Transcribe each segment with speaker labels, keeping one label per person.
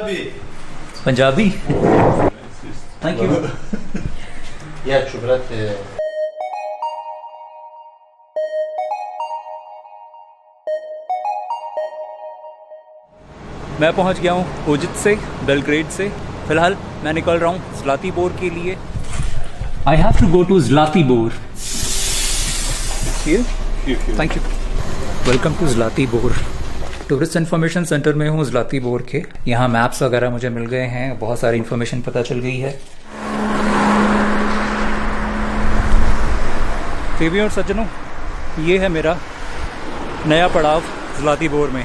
Speaker 1: Punjabi thank you
Speaker 2: या शुभ्रत
Speaker 1: मैं पहुंच गया हूं उजित से, बेलग्रेड से। फिलहाल मैं निकल रहा हूं ज़्लातिबोर के लिए। I have to go to Zlatibor. Thank you. Welcome to Zlatibor. Tourist information centre में हूँ ज़्लातिबोर के। यहाँ मैप्स वगैरह मुझे मिल गए हैं, बहुत सारी इन्फॉर्मेशन पता चल गई है। देवियों और सज्जनों, ये है मेरा नया पड़ाव ज़्लातिबोर में।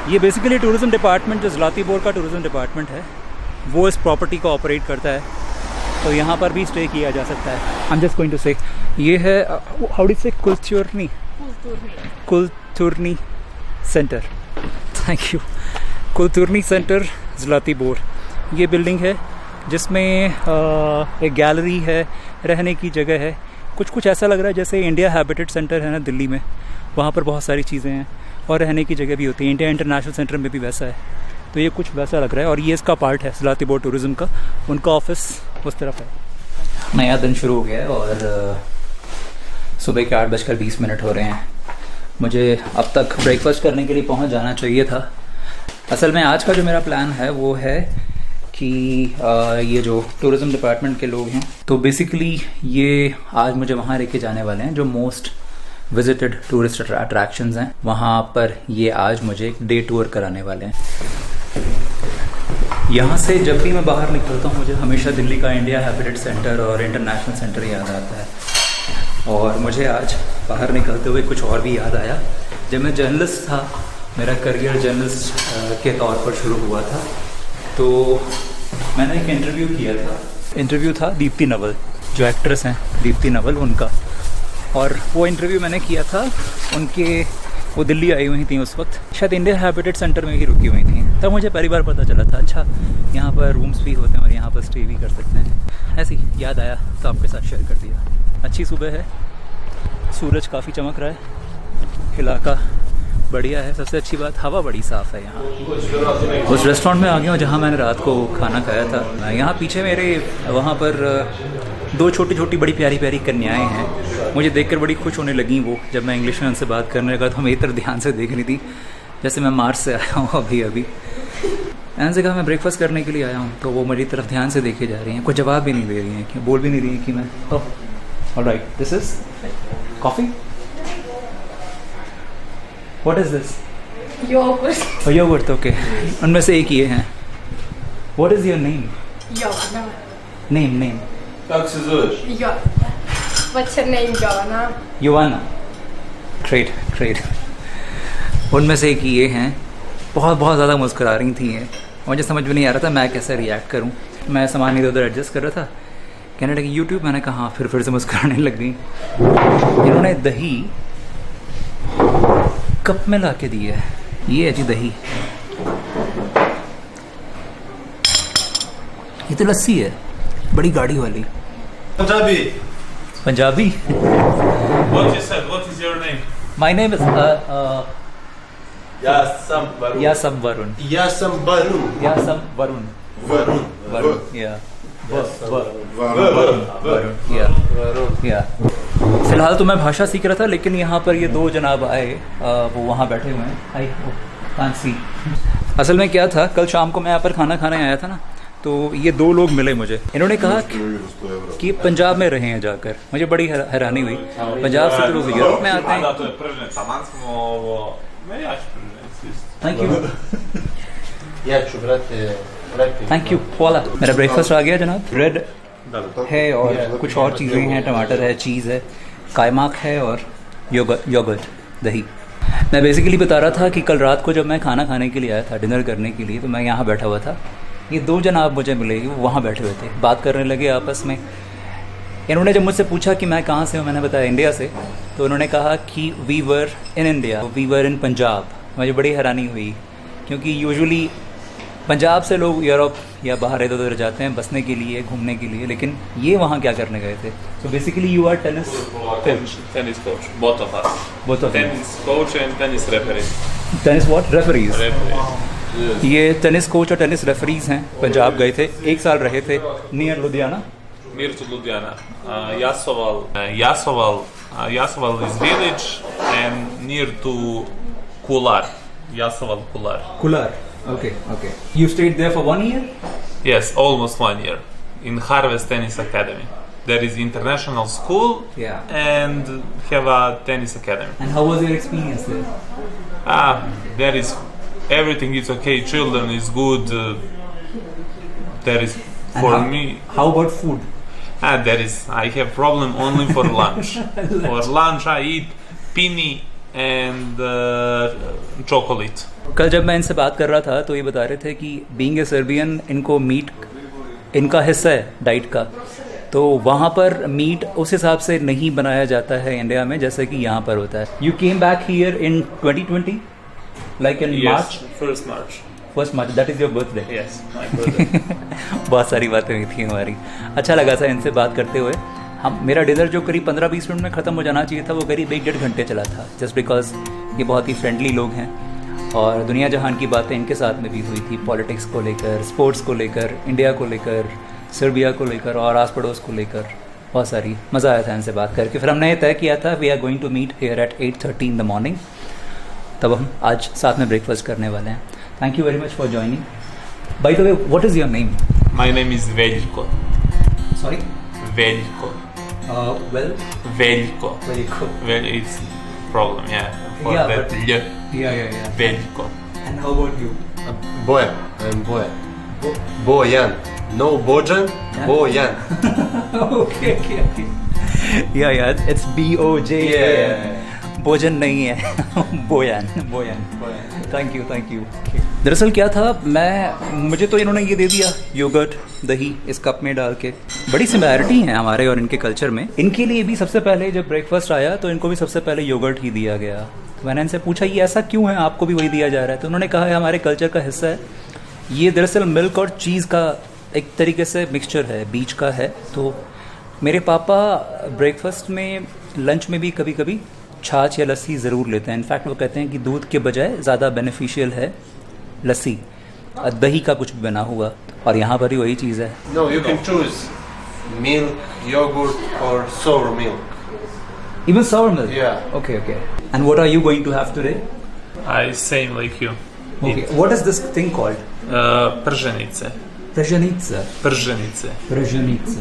Speaker 1: ये बेसिकली टूरिज़्म डिपार्टमेंट, जो ज़्लातिबोर का टूरिज़्म डिपार्टमेंट है, वो इस प्रॉपर्टी को ऑपरेट करता है, तो यहाँ पर भी स्टे किया जा सकता है। I am just going to say, ये है how do say Kulturni centre. Thank you. Kulturni centre Zlatibor. ये बिल्डिंग है जिसमें एक गैलरी है, रहने की जगह है। कुछ ऐसा लग रहा है जैसे इंडिया हैबिटेट सेंटर है ना दिल्ली में, वहाँ पर बहुत सारी चीज़ें हैं और रहने की जगह भी होती है। इंडिया इंटरनेशनल सेंटर में भी वैसा है, तो ये कुछ वैसा लग रहा है। और ये इसका पार्ट है ज़्लातिबोर टूरिज़्म का। उनका ऑफिस उस तरफ है। नया दिन शुरू हो गया है और सुबह के 8:20 हो रहे हैं। मुझे अब तक ब्रेकफास्ट करने के लिए पहुंच जाना चाहिए था। असल में आज का जो मेरा प्लान है वो है कि ये जो टूरिज़्म डिपार्टमेंट के लोग हैं, तो बेसिकली ये आज मुझे वहाँ लेके जाने वाले हैं जो मोस्ट विजिटेड टूरिस्ट अट्रैक्शंस हैं। वहाँ पर ये आज मुझे एक डे टूर कराने वाले हैं। यहाँ से जब भी मैं बाहर निकलता हूँ मुझे हमेशा दिल्ली का इंडिया हैबिटेट सेंटर और इंटरनेशनल सेंटर याद आता है। और मुझे आज बाहर निकलते हुए कुछ और भी याद आया। जब मैं जर्नलिस्ट था, मेरा करियर जर्नलिस्ट के तौर पर शुरू हुआ था, तो मैंने एक इंटरव्यू किया था। इंटरव्यू था दीप्ति नवल, जो एक्ट्रेस हैं दीप्ति नवल, उनका। और वो इंटरव्यू मैंने किया था उनके, वो दिल्ली आई हुई थी उस वक्त, शायद इंडिया हैबिटेट सेंटर में ही रुकी हुई थी। तब मुझे पहली बार पता चला था, अच्छा यहाँ पर रूम्स भी होते हैं और यहाँ पर स्टे भी कर सकते हैं। ऐसे ही याद आया तो आपके साथ शेयर कर दिया। अच्छी सुबह है, सूरज काफ़ी चमक रहा है, इलाका बढ़िया है। सबसे अच्छी बात, हवा बड़ी साफ़ है यहाँ। उस रेस्टोरेंट में आ गया हूँ जहाँ मैंने रात को खाना खाया था। यहाँ पीछे मेरे वहाँ पर दो छोटी छोटी बड़ी प्यारी प्यारी कन्याएं हैं। मुझे देखकर बड़ी खुश होने लगी वो। जब मैं इंग्लिश में उनसे बात करने लगा तो मेरी तरफ ध्यान से देख रही थी जैसे मैं मार्च से आया हूँ अभी। मैंने से कहा मैं ब्रेकफास्ट करने के लिए आया हूँ, तो वो मेरी तरफ ध्यान से देखे जा रही हैं। कोई जवाब भी नहीं दे रही हैं, बोल भी नहीं रही हैं कि मैं alright, this is coffee. What is this? Yoghurt. Yoghurt, okay. उनमें से एक ये हैं। What is your name? Name
Speaker 3: Как се зовеш?
Speaker 4: What's your name, Joanna?
Speaker 1: Joanna. Great. उनमें से एक ये हैं। बहुत ज़्यादा मुस्कुरा रही थी ये। मुझे समझ में नहीं आ रहा था मैं कैसे रिएक्ट करूं। मैं सामान इधर उधर एडजस्ट कर रहा था। कहने लगी यूट्यूब। मैंने कहा हाँ। फिर से मुस्कुराने लग गई। इन्होंने दही कप में ला के दी है। ये है जी दही। ये तो लस्सी है, बड़ी गाड़ी वाली। Punjabi.
Speaker 3: What you said? What is your name?
Speaker 1: My name is
Speaker 2: Yasam Varun.
Speaker 1: Yasam Varun. Yeah. फिलहाल तो मैं भाषा सीख रहा था, लेकिन यहाँ पर ये दो जनाब आए, वो वहाँ बैठे हुए हैं। कांसी। असल में क्या था, कल शाम को मैं यहाँ पर खाना खाने आया था ना, तो ये दो लोग मिले मुझे। इन्होंने कहा कि पंजाब में रहे हैं जाकर। मुझे बड़ी हैरानी हुई। पंजाब से तो लोग यूरोप में आते हैं। Thank you.
Speaker 2: या शुभ्रत
Speaker 1: थैंक यू। वाला मेरा ब्रेकफास्ट आ गया जनाब। ब्रेड है और कुछ और चीज़ें हैं, टमाटर है, चीज़ है, कायमाक है और योगर्ट, दही। मैं बेसिकली बता रहा था कि कल रात को जब मैं खाना खाने के लिए आया था, डिनर करने के लिए, तो मैं यहाँ बैठा हुआ था। ये दो जनाब मुझे मिले, वो वहाँ बैठे हुए थे, बात करने लगे आपस में। इन्होंने जब मुझसे पूछा कि मैं कहाँ से हूँ, मैंने बताया इंडिया से, तो उन्होंने कहा कि we were in India, we were in Punjab. मुझे बड़ी हैरानी हुई, क्योंकि यूजुअली पंजाब से लोग यूरोप या बाहर इधर उधर जाते हैं बसने के लिए, घूमने के लिए, लेकिन ये वहाँ क्या करने गए थे? So basically you are tennis coach.
Speaker 3: Tennis coach, both of us.
Speaker 1: Both of you.
Speaker 3: Tennis coach and tennis referee.
Speaker 1: Tennis what? Referees.
Speaker 3: Referee.
Speaker 1: ये टेनिस कोच और टेनिस रेफरीज हैं, पंजाब गए थे, 1 साल रहे थे near Ludhiana.
Speaker 3: Near to Ljubljana. Yasoval is village and near to Kular. Yasoval Kular.
Speaker 1: Kular. Okay. You stayed there for 1 year?
Speaker 3: Yes, almost 1 year in Harvest Tennis Academy. There is international school and have a tennis academy.
Speaker 1: And how was your experience there?
Speaker 3: There is everything is okay. Children is good. There is me.
Speaker 1: How about food?
Speaker 3: There is. I have problem only for lunch. For lunch I eat pini and chocolate.
Speaker 1: कल जब मैं इनसे बात कर रहा था तो ये बता रहे थे कि बीइंग ए सर्बियन इनको मीट इनका हिस्सा है डाइट का, तो वहाँ पर मीट उस हिसाब से नहीं बनाया जाता है इंडिया में जैसे कि यहाँ पर होता है. You came back here in 2020 like in March. First March that is your birthday.
Speaker 3: Yes, my birthday.
Speaker 1: बहुत सारी बातें हुई थी हमारी. अच्छा लगा था इनसे बात करते हुए. मेरा डिनर जो करीब 15-20 मिनट में ख़त्म हो जाना चाहिए था वो करीब 1-1.5 घंटे चला था, जस्ट बिकॉज ये बहुत ही फ्रेंडली लोग हैं और दुनिया जहान की बातें इनके साथ में भी हुई थी, पॉलिटिक्स को लेकर, स्पोर्ट्स को लेकर, इंडिया को लेकर, सर्बिया को लेकर और आस पड़ोस को लेकर. बहुत सारी मज़ा आया था इनसे बात करके. फिर हमने तय किया था we are going to meet here at 8:30 in the morning. तब हम आज साथ में ब्रेकफास्ट करने वाले हैं. Thank you very much for joining. By the way, what is your name?
Speaker 3: My name is Veljko.
Speaker 1: Sorry?
Speaker 3: Veljko.
Speaker 1: Well,
Speaker 3: Veljko. Well, it's problem, for
Speaker 1: Yeah,
Speaker 3: that
Speaker 1: but-
Speaker 3: L.
Speaker 1: yeah.
Speaker 3: Veljko.
Speaker 1: And how about you?
Speaker 2: Bojan. I'm Bojan. Bojan. No Bojan. Bojan.
Speaker 1: Okay. Yeah. It's BOJ.
Speaker 2: Yeah.
Speaker 1: भोजन नहीं है. Bojan. Thank you. दरअसल क्या था, मुझे तो इन्होंने ये दे दिया योगर्ट दही इस कप में डाल के. बड़ी सिमिलैरिटी है हमारे और इनके कल्चर में. इनके लिए भी सबसे पहले जब ब्रेकफास्ट आया तो इनको भी सबसे पहले योगर्ट ही दिया गया. मैंने इनसे पूछा ये ऐसा क्यों है, आपको भी वही दिया जा रहा है? तो उन्होंने कहा है हमारे कल्चर का हिस्सा है. ये दरअसल मिल्क और चीज़ का एक तरीके से मिक्सचर है, बीच का है. तो मेरे पापा ब्रेकफास्ट में, लंच में भी कभी कभी छाछ या लस्सी ज़रूर लेते हैं. इनफैक्ट वो कहते हैं कि दूध के बजाय ज़्यादा बेनिफिशियल है लस्सी, दही का कुछ भी बना हुआ. और यहाँ पर ही वही चीज़ है.
Speaker 2: No, you can choose milk, yogurt, or sour milk.
Speaker 1: Even sour milk?
Speaker 2: Yeah.
Speaker 1: Okay. And what are you going to have today?
Speaker 3: Same like you.
Speaker 1: Okay. What is this thing called?
Speaker 3: Prženice.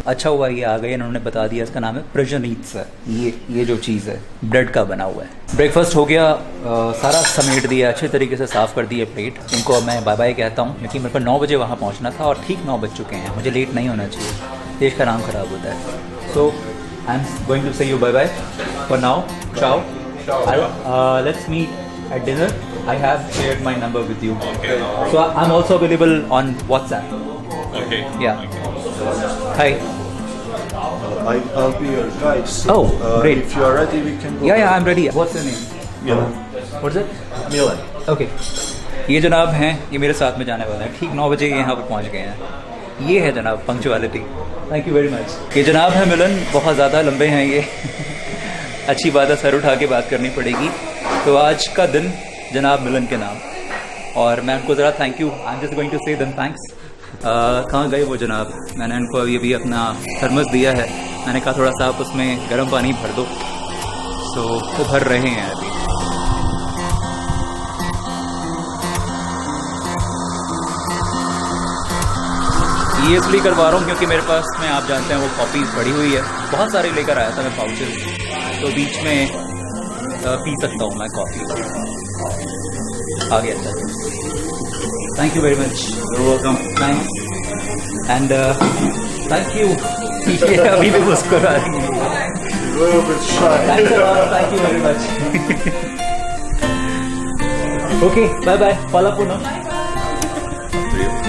Speaker 1: अच्छा हुआ ये आ गए, इन्होंने बता दिया. इसका नाम है प्रजनीत्सा. ये जो चीज़ है ब्रेड का बना हुआ है. ब्रेकफास्ट हो गया, सारा समेट दिया, अच्छे तरीके से साफ़ कर दिए प्लेट. इनको मैं बाय बाय कहता हूँ क्योंकि मेरे को 9 बजे वहाँ पहुँचना था और ठीक 9 बज चुके हैं. मुझे लेट नहीं होना चाहिए, देश का नाम ख़राब होता है. So I am going to say you bye bye for now. Ciao. Let's meet at dinner. I have shared my number with you.
Speaker 3: Okay.
Speaker 1: So I'm also available on WhatsApp.
Speaker 3: Okay.
Speaker 1: Yeah. Hi.
Speaker 5: I'll be your guide. So,
Speaker 1: Oh, great.
Speaker 5: If you are ready, we can go.
Speaker 1: Yeah, I'm ready. What's your name?
Speaker 5: Milan.
Speaker 1: What's it?
Speaker 5: Milan.
Speaker 1: Okay. ये जनाब हैं, ये मेरे साथ में जाने वाला है. ठीक 9 बजे यहाँ पर पहुँच गए हैं. ये है जनाब punctuality. Thank you very much. ये जनाब हैं मिलन, बहुत ज़्यादा लंबे हैं ये. अच्छी बात है, सर उठा के बात करनी पड़ेगी. तो आज का दिन जनाब मिलन के नाम. और मैं उनको ज़रा thank you, I am just going to say them thanks. कहाँ गए वो जनाब? मैंने उनको अभी अपना थर्मस दिया है. मैंने कहा थोड़ा सा आप उसमें गर्म पानी भर दो. तो वो भर रहे हैं अभी. ये इसलिए करवा रहा हूँ क्योंकि मेरे पास में, आप जानते हैं, वो कॉपी पड़ी हुई है. बहुत सारी लेकर आया था मैं पाउचेस, तो बीच में पी सकता हूँ मैं कॉफ़ी. आ गया था. Thank you very much. You welcome. Thanks. And thank you. अभी भी मुस्कुरा रही है. Thank you very much. Okay, bye bye. Follow up ना.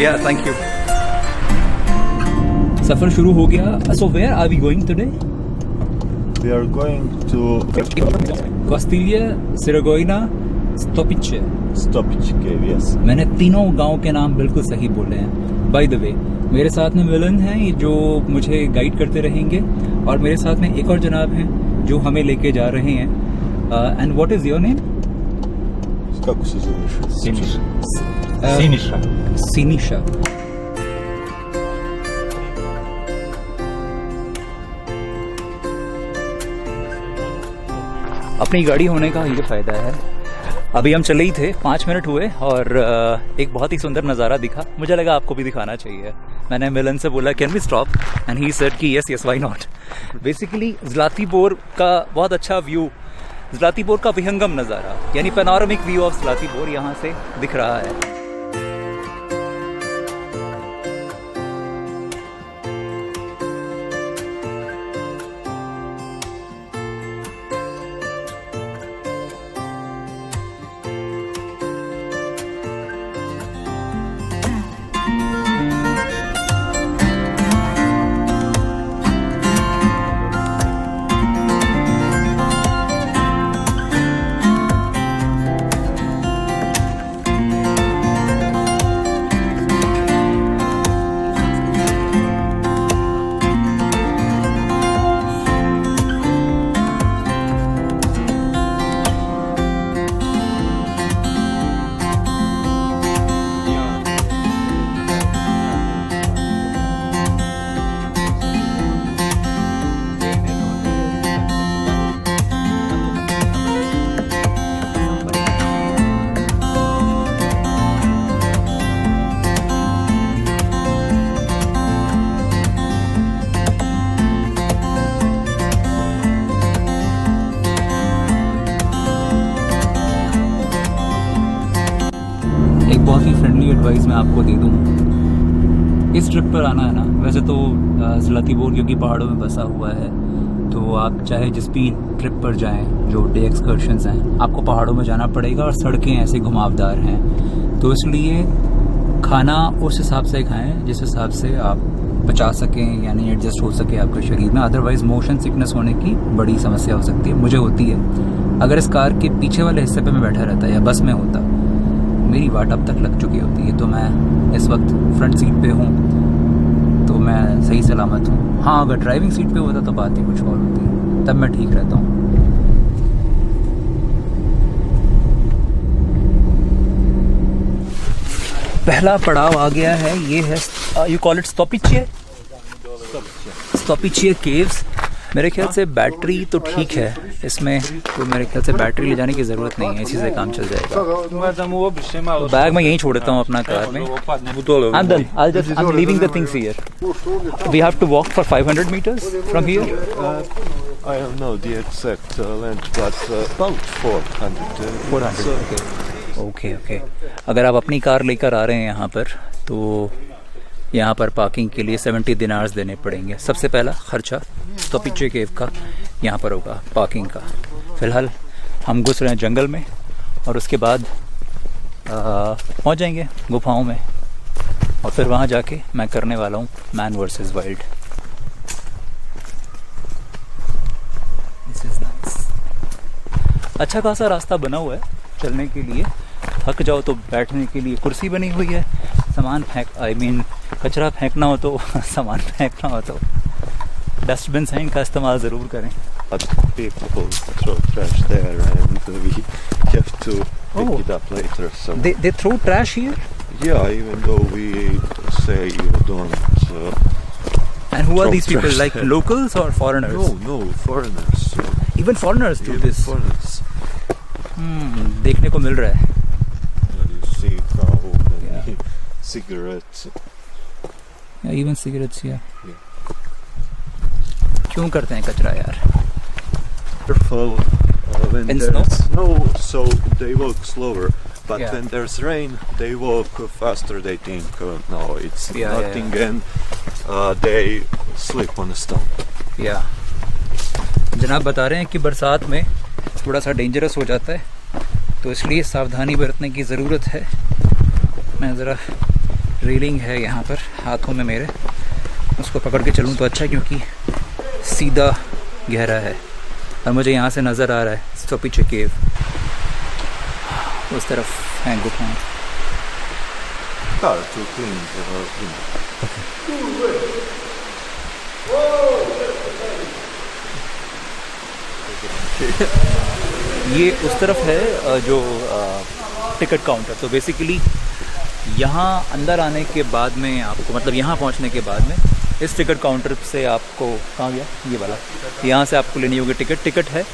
Speaker 1: या थैंक यू. सफ़र शुरू हो गया. So where are we going today?
Speaker 5: We are going to
Speaker 1: Kostilia, Siragoina, Stopice.
Speaker 5: Stopice Cave, yes.
Speaker 1: मैंने तीनों गांव के नाम बिल्कुल सही बोले हैं. बाय द वे, मेरे साथ में मिलन हैं जो मुझे गाइड करते रहेंगे, और मेरे साथ में एक और जनाब हैं जो हमें लेके जा रहे हैं. And what is your name?
Speaker 5: Как English?
Speaker 3: Sinisha.
Speaker 1: Sinisha. अपनी गाड़ी होने का ये फ़ायदा है। अभी हम चले ही थे, 5 मिनट हुए और एक बहुत ही सुंदर नज़ारा दिखा। मुझे लगा आपको भी दिखाना चाहिए। मैंने मिलन से बोला can we stop, and he said कि yes why not. Basically Zlatibor का बहुत अच्छा व्यू, ज़्लातिबोर का विहंगम नज़ारा, यानी पैनोरामिक व्यू ऑफ ज़्लातिबोर यहाँ से दिख रहा है। बहुत ही फ्रेंडली एडवाइस मैं आपको दे दूँ, इस ट्रिप पर आना है ना, वैसे तो ज़्लातिबोर क्योंकि पहाड़ों में बसा हुआ है, तो आप चाहे जिस भी ट्रिप पर जाएं, जो डे एक्सकर्शंस हैं, आपको पहाड़ों में जाना पड़ेगा और सड़कें ऐसे घुमावदार हैं, तो इसलिए खाना उस हिसाब से खाएं जिस हिसाब से आप पचा सकें, यानी एडजस्ट हो सके आपके शरीर में। अदरवाइज़ मोशन सिकनेस होने की बड़ी समस्या हो सकती है, मुझे होती है। अगर इस कार के पीछे वाले हिस्से पे मैं बैठा रहता या बस में होता, मेरी वाट अब तक लग चुकी होती है। तो मैं इस वक्त फ्रंट सीट पे हूँ, तो मैं सही सलामत हूँ। हाँ, अगर ड्राइविंग सीट पे होता तो बात ही कुछ और होती, तब मैं ठीक रहता हूँ। पहला पड़ाव आ गया है, ये है यू कॉल इट स्टॉपिचे केव्स। मेरे ख्याल से बैटरी तो ठीक है इसमें, तो मेरे ख्याल से बैटरी ले जाने की ज़रूरत नहीं है, इसी से काम चल जाएगा। तो बैग मैं यहीं छोड़ देता हूँ अपना कार में। I'm done. I'm leaving the things here. We have to walk for 500 meters from here.
Speaker 5: I don't know the exact length, but about 400.
Speaker 1: 400. Okay. अगर आप अपनी कार लेकर आ रहे हैं यहाँ पर, तो यहाँ पर पार्किंग के लिए 70 दिनार्स देने पड़ेंगे। सबसे पहला खर्चा स्टॉपिचे केव का यहाँ पर होगा, पार्किंग का। फ़िलहाल हम घुस रहे हैं जंगल में और उसके बाद पहुँच जाएंगे गुफाओं में, और फिर वहाँ जाके मैं करने वाला हूँ man versus wild. This is nice. अच्छा खासा रास्ता बना हुआ है चलने के लिए। थक जाओ तो बैठने के लिए कुर्सी बनी हुई है। सामान कचरा फेंकना हो तो सामान फेंकना हो तो डस्टबिन हैं, इनका इस्तेमाल ज़रूर करें।
Speaker 5: But people throw trash there, and we have to pick it up later. So
Speaker 1: They throw trash here?
Speaker 5: yeah, even though we say you don't.
Speaker 1: And who are
Speaker 5: Throw
Speaker 1: these people?
Speaker 5: trash
Speaker 1: Like
Speaker 5: there.
Speaker 1: locals or foreigners?
Speaker 5: No, foreigners.
Speaker 1: Even foreigners do
Speaker 5: Even
Speaker 1: this.
Speaker 5: foreigners.
Speaker 1: देखने को मिल रहा है।
Speaker 5: You see how many cigarettes.
Speaker 1: Yeah, even cigarettes here.
Speaker 5: Yeah.
Speaker 1: क्यों करते हैं कचरा यार?
Speaker 5: Careful when
Speaker 1: In
Speaker 5: there's
Speaker 1: snow?
Speaker 5: snow, so they walk slower. But
Speaker 1: Yeah.
Speaker 5: when there's rain, they walk faster. They think, no, it's
Speaker 1: Yeah,
Speaker 5: nothing, and they slip on the stone.
Speaker 1: या जनाब बता रहे हैं कि बरसात में थोड़ा सा डेंजरस हो जाता है, तो इसलिए सावधानी बरतने की ज़रूरत है। मैं ज़रा रेलिंग है यहाँ पर हाथों में मेरे, उसको पकड़ के चलूँ तो अच्छा है, क्योंकि सीधा गहरा है और मुझे यहाँ से नज़र आ रहा है स्टॉपिचे केव। उस तरफ हैं गुफाएं।
Speaker 5: Car to clean the window.
Speaker 1: ये उस तरफ है जो टिकट काउंटर। तो बेसिकली यहाँ अंदर आने के बाद में आपको, मतलब यहाँ पहुँचने के बाद में इस टिकट काउंटर से आपको, कहाँ गया ये वाला, यहाँ से आपको लेनी होगी टिकट। टिकट है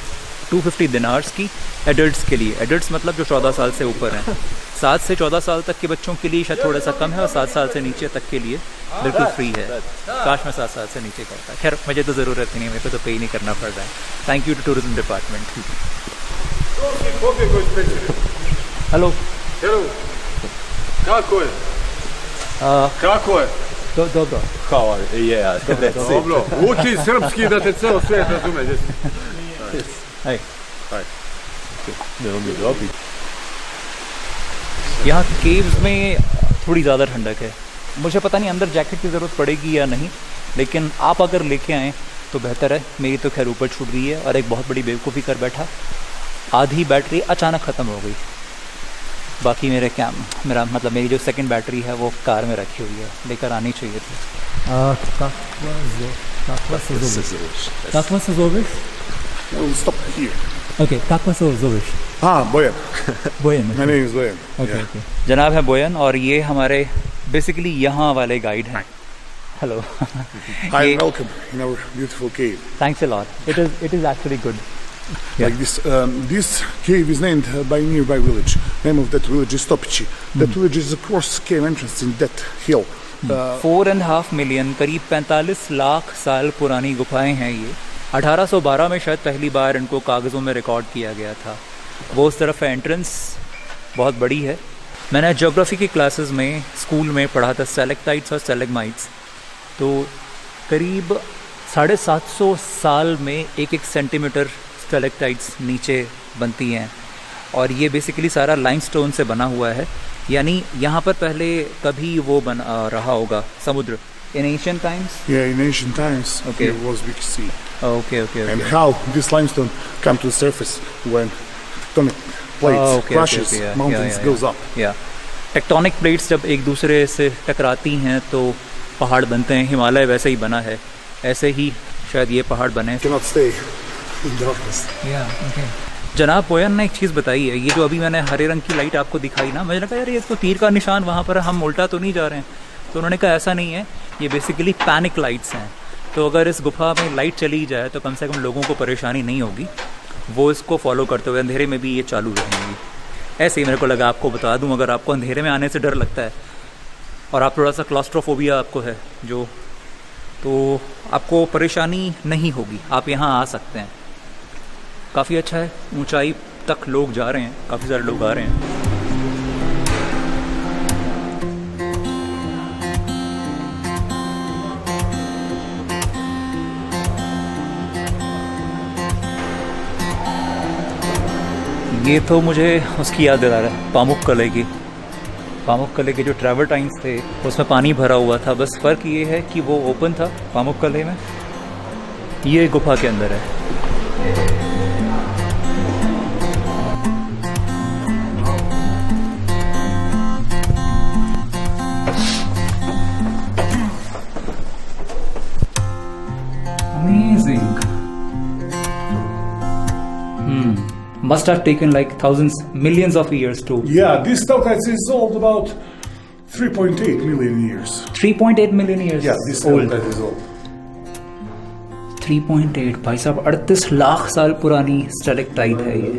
Speaker 1: 250 दिनार्स की एडल्ट्स के लिए। एडल्ट्स मतलब जो 14 साल से ऊपर हैं। 7 से 14 साल तक के बच्चों के लिए शायद थोड़ा सा कम है, और 7 साल से नीचे तक के लिए बिल्कुल फ्री है। काश मैं 7 साल से नीचे करता। खैर मुझे तो ज़रूरत ही नहीं, मेरे को तो पे ही नहीं करना पड़ रहा है। Thank you to tourism department. Hello
Speaker 6: Kako je? Kako je?
Speaker 1: dobro.
Speaker 5: How are you? Yeah, that's it.
Speaker 6: Dobro. Uči srpski da te ceo svet razume.
Speaker 1: Hi.
Speaker 5: Veoma dobro.
Speaker 1: यहाँ केव्स में थोड़ी ज़्यादा ठंडक है। मुझे पता नहीं अंदर जैकेट की ज़रूरत पड़ेगी या नहीं, लेकिन आप अगर लेके आएँ तो बेहतर है। मेरी तो खैर ऊपर छूट गई है, और एक बहुत बड़ी बेवकूफ़ी कर बैठा, आधी बैटरी अचानक ख़त्म हो गई। बाकी मेरा मतलब मेरी जो सेकंड बैटरी है वो कार में रखी हुई है, लेकर आनी चाहिए थी।
Speaker 6: We'll stop here.
Speaker 1: Okay,
Speaker 6: Bojan.
Speaker 1: बोयन।
Speaker 6: My name is Bojan.
Speaker 1: Okay. जनाब है बोयन, और ये हमारे बेसिकली यहाँ वाले गाइड हैं। Hello.
Speaker 6: Hi, welcome in our beautiful cave.
Speaker 1: Thanks a lot. It is actually good.
Speaker 6: Like this cave is named by a nearby village. Name of that village is Stopići. That village is across cave entrance in that hill.
Speaker 1: 4.5 million, करीब 45 लाख साल पुरानी गुफाएं हैं ये। 1812 में शायद पहली बार इनको कागज़ों में रिकॉर्ड किया गया था। वो उस तरफ एंट्रेंस बहुत बड़ी है। मैंने ज्योग्राफी की क्लासेस में स्कूल में पढ़ा था स्टैलेक्टाइट्स और स्टैलेग्माइट्स। तो करीब 750 साल में एक सेंटीमीटर स्टैलेक्टाइट्स नीचे बनती हैं, और ये बेसिकली सारा लाइमस्टोन से बना हुआ है। यानी यहाँ पर पहले कभी वो बना रहा होगा समुद्र। In ancient times?
Speaker 6: Yeah, in ancient times
Speaker 1: Okay.
Speaker 6: here was big sea.
Speaker 1: Okay.
Speaker 6: And how this limestone come to the surface when tectonic plates crashes, mountains goes up.
Speaker 1: Yeah. Tectonic plates जब एक दूसरे से टकराती हैं तो पहाड़ बनते हैं। हिमालय वैसे ही बना है, ऐसे ही शायद ये पहाड़ बने।
Speaker 6: Cannot stay in darkness.
Speaker 1: जनाब बोयन ने एक चीज़ बताई है, ये जो अभी मैंने हरे रंग की लाइट आपको दिखाई ना, मुझे लगा यार ये तो तीर का निशान वहाँ पर, हम उल्टा तो नहीं जा रहे हैं। तो उन्होंने कहा ऐसा नहीं है, ये बेसिकली पैनिक लाइट्स हैं। तो अगर इस गुफा में लाइट चली जाए तो कम से कम लोगों को परेशानी नहीं होगी। वो इसको फॉलो करते हुए अंधेरे में भी ये चालू रहेंगी। ऐसे ही मेरे को लगा आपको बता दूं, अगर आपको अंधेरे में आने से डर लगता है और आप थोड़ा सा क्लॉस्ट्रोफोबिया आपको है जो, तो आपको परेशानी नहीं होगी, आप यहाँ आ सकते हैं। काफ़ी अच्छा है, ऊंचाई तक लोग जा रहे हैं, काफ़ी सारे लोग आ रहे हैं। ये तो मुझे उसकी याद दिला रहा है, पामुक्कले की। पामुक्कले के जो ट्रैवल टाइम्स थे उसमें पानी भरा हुआ था, बस फ़र्क ये है कि वो ओपन था पामुक्कले में, ये गुफा के अंदर है। Amazing. Must have taken like thousands, millions of years to.
Speaker 6: Yeah, this stalactite is old about 3.8 million years.
Speaker 1: 3.8 million years.
Speaker 6: Yeah, this
Speaker 1: old.
Speaker 6: stalactite is old.
Speaker 1: 3.8 भाई साहब, 38 लाख साल पुरानी स्टैलेक्टाइट है ये।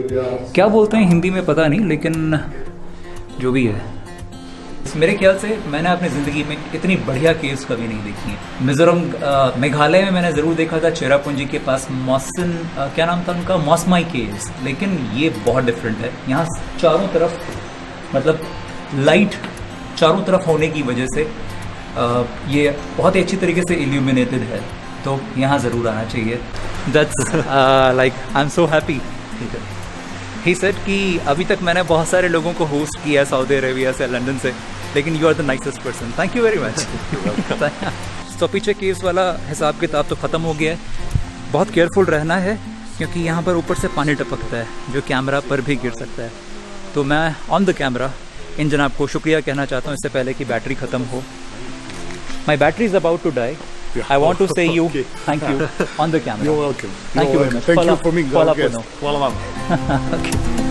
Speaker 1: क्या बोलते हैं हिंदी में पता नहीं, लेकिन जो भी है, मेरे ख्याल से मैंने अपनी ज़िंदगी में इतनी बढ़िया केव्स कभी नहीं देखी हैं। मिजोरम मेघालय में मैंने ज़रूर देखा था चेरापूंजी के पास मॉसन, क्या नाम था उनका, मॉसमाई केव्स, लेकिन ये बहुत डिफरेंट है। यहाँ चारों तरफ मतलब लाइट चारों तरफ होने की वजह से ये बहुत ही अच्छी तरीके से इल्यूमिनेटेड है, तो यहाँ ज़रूर आना चाहिए। That's like I am so happy. He said कि अभी तक मैंने बहुत सारे लोगों को होस्ट किया सऊदी अरेबिया से, लंदन से, लेकिन you are the nicest person. Thank you very much. Stopica caves वाला हिसाब किताब तो ख़त्म हो गया है। बहुत केयरफुल रहना है क्योंकि यहाँ पर ऊपर से पानी टपकता है जो कैमरा पर भी गिर सकता है। तो मैं ऑन द कैमरा इन जनाब को शुक्रिया कहना चाहता हूँ इससे पहले कि बैटरी ख़त्म हो। My battery is about to die. I want to say you thank you on the camera.
Speaker 6: You're welcome.
Speaker 1: Thank you very much.
Speaker 6: Thank you for me.
Speaker 1: Follow up.
Speaker 6: Hvala vam.
Speaker 1: Okay.